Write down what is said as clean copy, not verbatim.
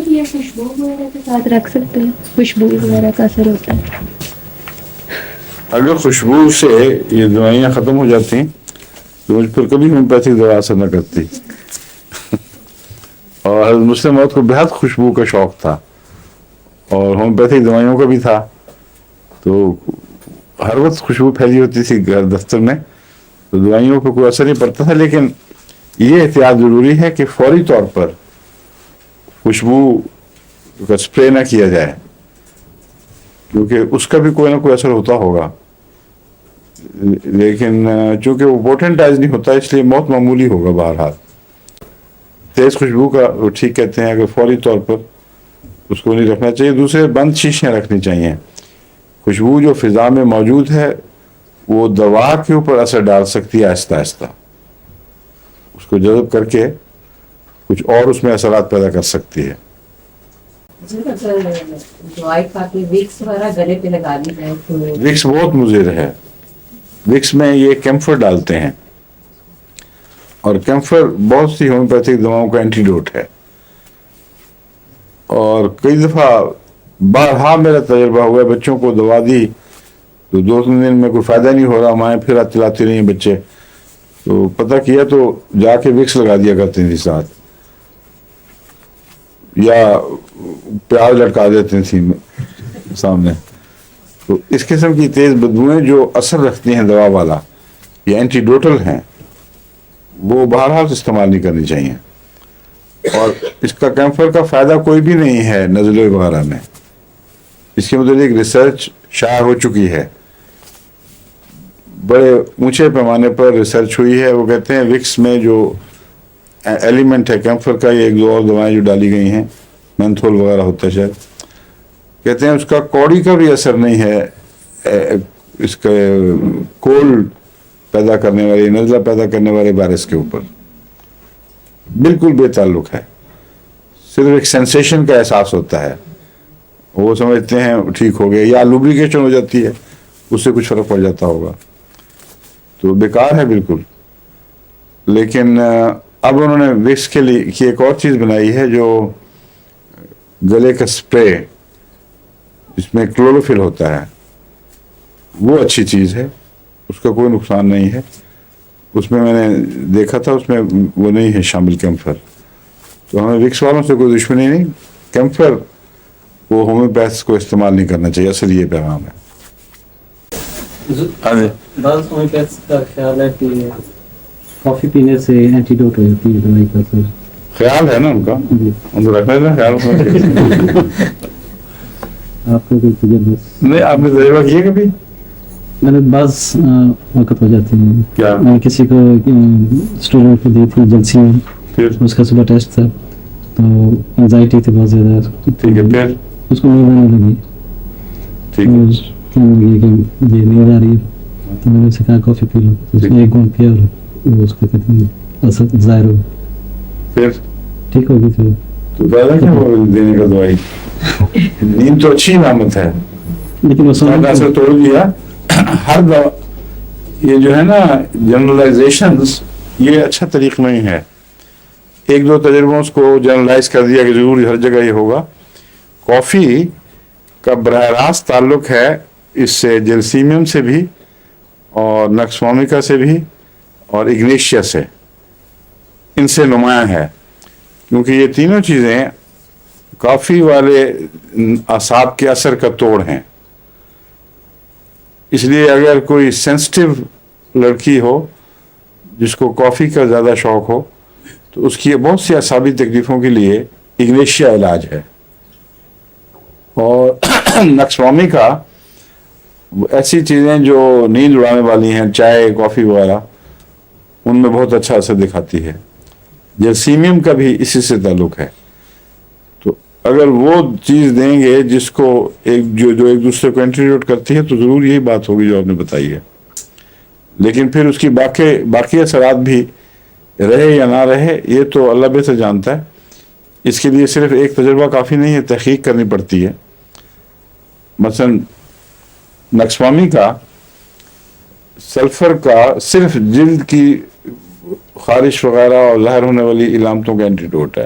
یہ خوشبو وغیرہ کے ساتھ رکھ سکتے ہیں؟ خوشبو وغیرہ کا اثر ہوتا ہے؟ اگر خوشبو سے یہ دوائیاں ختم ہو جاتی ہیں تو پھر کبھی ہومیوپیتھک دوا اثر نہ کرتی. اور حضرت مسلم موعود کو بہت خوشبو کا شوق تھا اور ہومیوپیتھک دوائیوں کا بھی تھا، تو ہر وقت خوشبو پھیلی ہوتی تھی گھر دفتر میں، تو دوائیوں پہ کوئی اثر نہیں پڑتا تھا. لیکن یہ احتیاط ضروری ہے کہ فوری طور پر خوشبو کا اسپرے نہ کیا جائے، کیونکہ اس کا بھی کوئی نہ کوئی اثر ہوتا ہوگا، لیکن چونکہ وہ پوٹنٹائز نہیں ہوتا اس لیے بہت معمولی ہوگا. بہرحال تیز خوشبو کا وہ ٹھیک کہتے ہیں، اگر فوری طور پر اس کو نہیں رکھنا چاہیے. دوسرے بند شیشیاں رکھنی چاہیے. خوشبو جو فضا میں موجود ہے وہ دوا کے اوپر اثر ڈال سکتی ہے، آہستہ آہستہ اس کو جذب کر کے کچھ اور اس میں اثرات پیدا کر سکتی ہے. دوائی کھا کے وکس وغیرہ گلے پہ لگا دی جائے تو وکس بہت مضر ہے. وکس میں یہ کیمفر ڈالتے ہیں، اور کیمفر بہت سی ہومیوپیتھک دواؤں کا اینٹیڈوٹ ہے. اور کئی دفعہ بارہا میرا تجربہ ہوا ہے، بچوں کو دوا دی تو 2-3 دن میں کوئی فائدہ نہیں ہو رہا، مائیں پھر چلاتی رہی ہیں بچے، تو پتہ کیا تو جا کے وکس لگا دیا کرتے تھے ساتھ، یا پیاز لٹکا دیتے تھے سامنے. تو اس قسم کی تیز بدبوئیں جو اثر رکھتی ہیں دوا والا، یہ اینٹیڈوٹل ہیں، وہ بہرحال استعمال نہیں کرنی چاہیے. اور اس کا کیمفر کا فائدہ کوئی بھی نہیں ہے نزلے وغیرہ میں. اس کے متعلق ریسرچ شائع ہو چکی ہے، بڑے اونچے پیمانے پر ریسرچ ہوئی ہے. وہ کہتے ہیں وکس میں جو ایلیمنٹ ہے کیمفر کا، یہ 1-2 اور دوائیں جو ڈالی گئی ہیں، مینتھول وغیرہ ہوتا ہے شاید، کہتے ہیں اس کا کوڑی کا بھی اثر نہیں ہے اس کا کولڈ پیدا کرنے والے، نزلہ پیدا کرنے والے وائرس کے اوپر، بالکل بے تعلق ہے. صرف ایک سینسیشن کا احساس ہوتا ہے، وہ سمجھتے ہیں ٹھیک ہو گیا، یا لوبریکیشن ہو جاتی ہے، اس سے کچھ فرق پڑ جاتا ہوگا، تو بیکار ہے بالکل. لیکن اب انہوں نے وکس کے لیے کی ایک اور چیز بنائی ہے جو گلے کا سپرے، جس میں کلوروفل ہوتا ہے، وہ اچھی چیز ہے، اس کا کوئی نقصان نہیں ہے. اس میں نے دیکھا تھا اس میں وہ نہیں ہے شامل کیمفر، تو ہمیں وکس والوں سے کوئی دشمنی نہیں. کیمفر وہ ہومیوپیتھس کو استعمال نہیں کرنا چاہیے، اصل یہ پیغام ہے. بعض ہومیوپیتھس کا خیال ہے کہ کافی پینے سے اینٹیڈوٹ ہو جاتی ہے دوائی کا اثر. خیال ہے نا ان کا، ان کو رکھنا ہے خیال آپ کو کوئی تجربہ نہیں؟ آپ نے تجربہ کیا کبھی؟ میں نے بعض وقت ہو جاتے ہیں. کیا؟ میں کسی کو اسٹوڈنٹ کو دی تھی جلسی میں، پھر اس کا صبح ٹیسٹ تھا تو انزائٹی تھی بہت زیادہ، ٹھیک ہے، پھر اس کو نیند آنے لگی. ٹھیک ہے، کہنے لگی کہ یہ نیند آ رہی ہے، تو میں نے اسے کہا کافی پی لو. اس نے ایک گھونٹ پیا اور وہ اس کا کہتے ہیں اثر ظاہر ہو، پھر ٹھیک ہوگی. تو فائدہ کیا ہو دینے کا دوائی؟ نیند تو اچھی علامت ہے، لیکن اثر توڑ دیا. ہر دوا یہ جو ہے نا جنرلائزیشنز، یہ اچھا طریقہ نہیں ہے. 1-2 تجربوں کو جنرلائز کر دیا کہ ضروری ہر جگہ یہ ہوگا. کافی کا براہ راست تعلق ہے اس سے جلسیمیم سے بھی، اور نکس وومیکا سے بھی، اور اگنیشیا سے، ان سے نمایاں ہے، کیونکہ یہ تینوں چیزیں کافی والے اعصاب کے اثر کا توڑ ہیں. اس لیے اگر کوئی سینسٹیو لڑکی ہو جس کو کافی کا زیادہ شوق ہو تو اس کی بہت سی اعصابی تکلیفوں کے لیے اگنیشیا علاج ہے. اور نکس وومیکا ایسی چیزیں جو نیند اڑانے والی ہیں، چائے کافی وغیرہ، ان میں بہت اچھا اثر دکھاتی ہے. جلسیمیم کا بھی اسی سے تعلق ہے. تو اگر وہ چیز دیں گے جس کو جو ایک دوسرے کو اینٹیڈوٹ کرتی ہے تو ضرور یہی بات ہوگی جو آپ نے بتائی ہے. لیکن پھر اس کی باقی اثرات بھی رہے یا نہ رہے یہ تو اللہ بہتر جانتا ہے. اس کے لیے صرف ایک تجربہ کافی نہیں ہے، تحقیق کرنی پڑتی ہے. مثلا نکسوامی کا سلفر کا صرف جلد کی خارش وغیرہ اور ظاہر ہونے والی علامتوں کا اینٹیڈوٹ ہے.